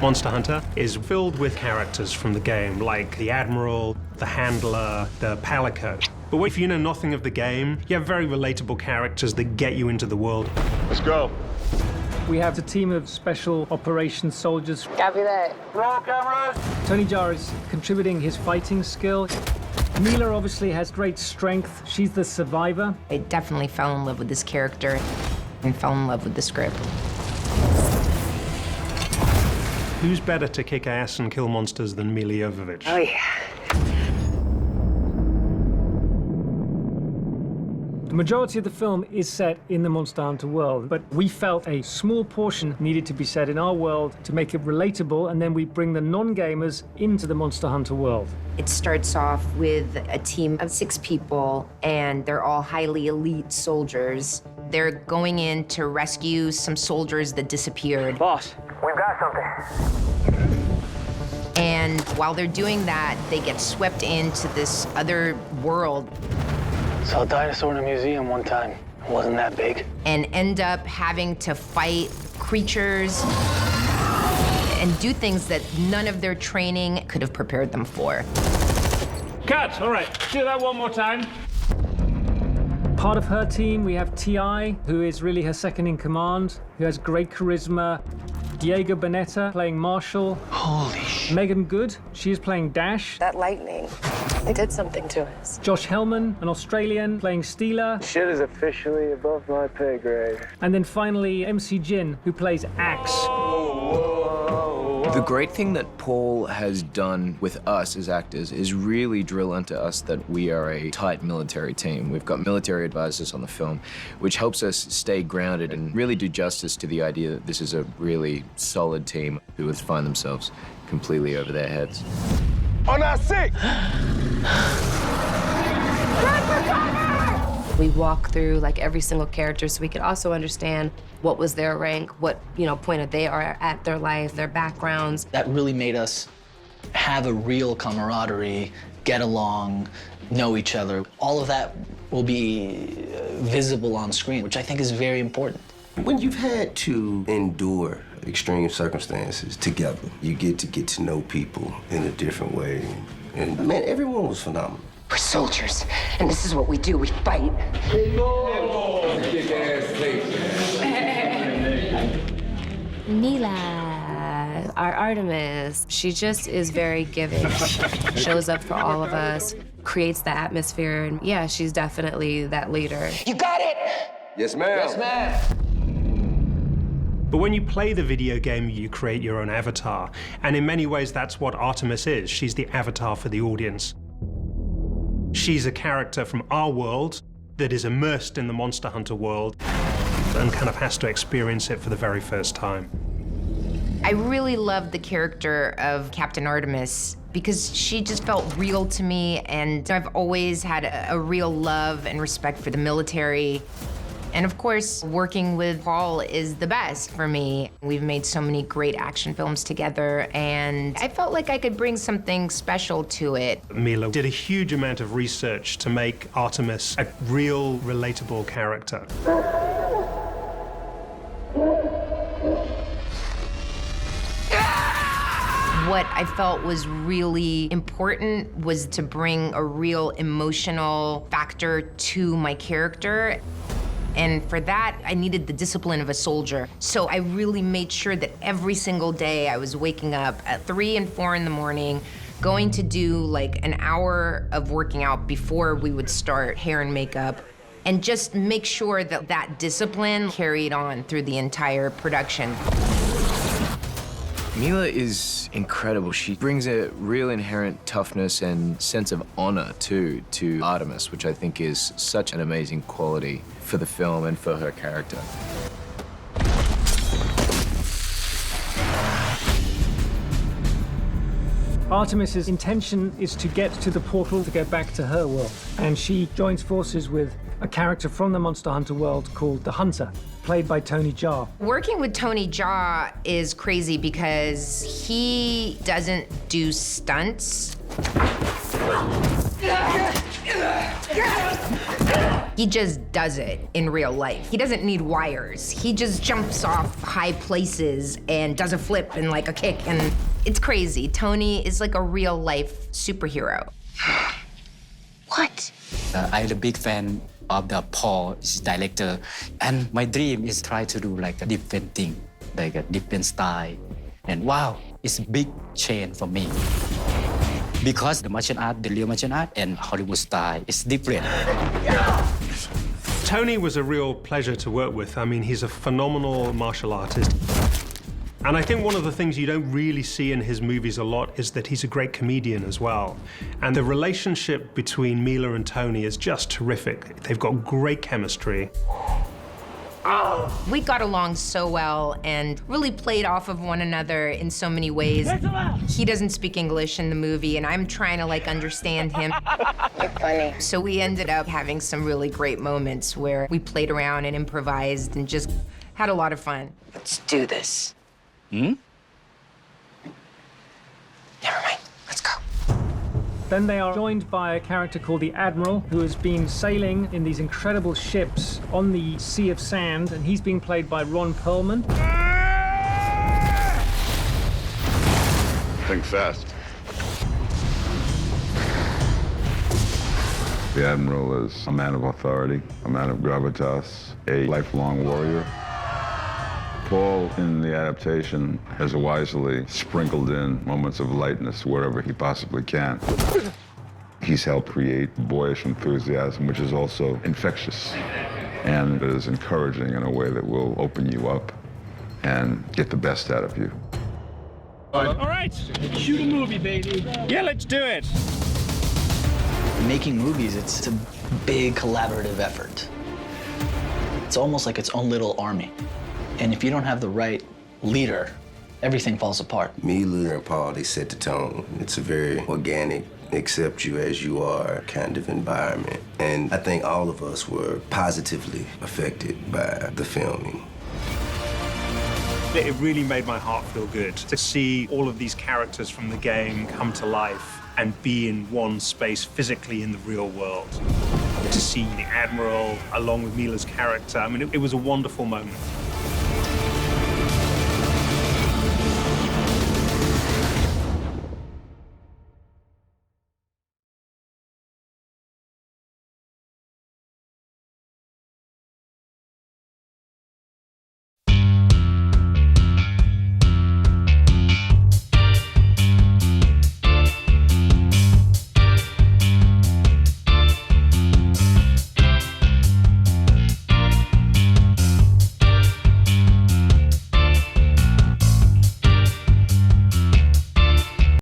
Monster Hunter is filled with characters from the game, like the Admiral, the Handler, the Palico. But if you know nothing of the game, you have very relatable characters that get you into the world. Let's go. We have a team of special operations soldiers. Copy that. Roll cameras. Tony Jaa is contributing his fighting skill. Milla obviously has great strength. She's the survivor. I definitely fell in love with this character and fell in love with the script. Who's better to kick ass and kill monsters than Milla Jovovich? Oh, yeah. The majority of the film is set in the Monster Hunter world, but we felt a small portion needed to be set in our world to make it relatable, and then we bring the non-gamers into the Monster Hunter world. It starts off with a team of 6 people, and they're all highly elite soldiers. They're going in to rescue some soldiers that disappeared. Boss, we've got something. And while they're doing that, they get swept into this other world. Saw a dinosaur in a museum one time. It wasn't that big. And end up having to fight creatures and do things that none of their training could have prepared them for. Cut! All right, do that one more time. Part of her team, we have T.I., who is really her second in command, who has great charisma. Diego Boneta playing Marshall. Holy shit. Meagan Good, she is playing Dash. That lightning, it did something to us. Josh Hellman, an Australian, playing Steeler. Shit is officially above my pay grade. And then finally, MC Jin, who plays Axe. The great thing that Paul has done with us as actors is really drill into us that we are a tight military team. We've got military advisors on the film, which helps us stay grounded and really do justice to the idea that this is a really solid team who would find themselves completely over their heads. On our 6! We walk through like every single character so we could also understand what was their rank, what point they are at their life, their backgrounds. That really made us have a real camaraderie, get along, know each other. All of that will be visible on screen, which I think is very important. When you've had to endure extreme circumstances together, you get to know people in a different way. And man, everyone was phenomenal. We're soldiers, and this is what we do, we fight. Milla, our Artemis, she just is very giving. Shows up for all of us, creates the atmosphere, and yeah, she's definitely that leader. You got it! Yes, ma'am. Yes, ma'am. But when you play the video game, you create your own avatar. And in many ways, that's what Artemis is. She's the avatar for the audience. She's a character from our world that is immersed in the Monster Hunter world and kind of has to experience it for the very first time. I really loved the character of Captain Artemis because she just felt real to me, and I've always had a real love and respect for the military. And of course, working with Paul is the best for me. We've made so many great action films together, and I felt like I could bring something special to it. Milla did a huge amount of research to make Artemis a real, relatable character. What I felt was really important was to bring a real emotional factor to my character. And for that, I needed the discipline of a soldier. So I really made sure that every single day I was waking up at 3 and 4 in the morning, going to do like an hour of working out before we would start hair and makeup, and just make sure that that discipline carried on through the entire production. Milla is incredible. She brings a real inherent toughness and sense of honor, too, to Artemis, which I think is such an amazing quality for the film and for her character. Artemis's intention is to get to the portal to go back to her world, and she joins forces with a character from the Monster Hunter world called the Hunter, played by Tony Jaa. Working with Tony Jaa is crazy because he doesn't do stunts. He just does it in real life. He doesn't need wires. He just jumps off high places and does a flip and like a kick, and it's crazy. Tony is like a real life superhero. What? I'm a big fan of the Paul, his director, and my dream is try to do like a different thing, like a different style. And wow, it's a big change for me. Because the martial art, the real martial art, and Hollywood style is different. Tony was a real pleasure to work with. I mean, he's a phenomenal martial artist. And I think one of the things you don't really see in his movies a lot is that he's a great comedian as well. And the relationship between Milla and Tony is just terrific. They've got great chemistry. We got along so well and really played off of one another in so many ways. He doesn't speak English in the movie, and I'm trying to like understand him. You're funny. So we ended up having some really great moments where we played around and improvised and just had a lot of fun. Let's do this. Never mind. Let's go. Then they are joined by a character called the Admiral, who has been sailing in these incredible ships on the Sea of Sand, and he's being played by Ron Perlman. Think fast. The Admiral is a man of authority, a man of gravitas, a lifelong warrior. Paul, in the adaptation, has wisely sprinkled in moments of lightness wherever he possibly can. He's helped create boyish enthusiasm, which is also infectious, and it is encouraging in a way that will open you up and get the best out of you. All right, shoot a movie, baby. Yeah, let's do it. Making movies, it's a big collaborative effort. It's almost like its own little army. And if you don't have the right leader, everything falls apart. Milla and Paul, they set the tone. It's a very organic, accept you as you are kind of environment. And I think all of us were positively affected by the filming. It really made my heart feel good to see all of these characters from the game come to life and be in one space physically in the real world. To see the Admiral along with Milla's character, I mean, it was a wonderful moment.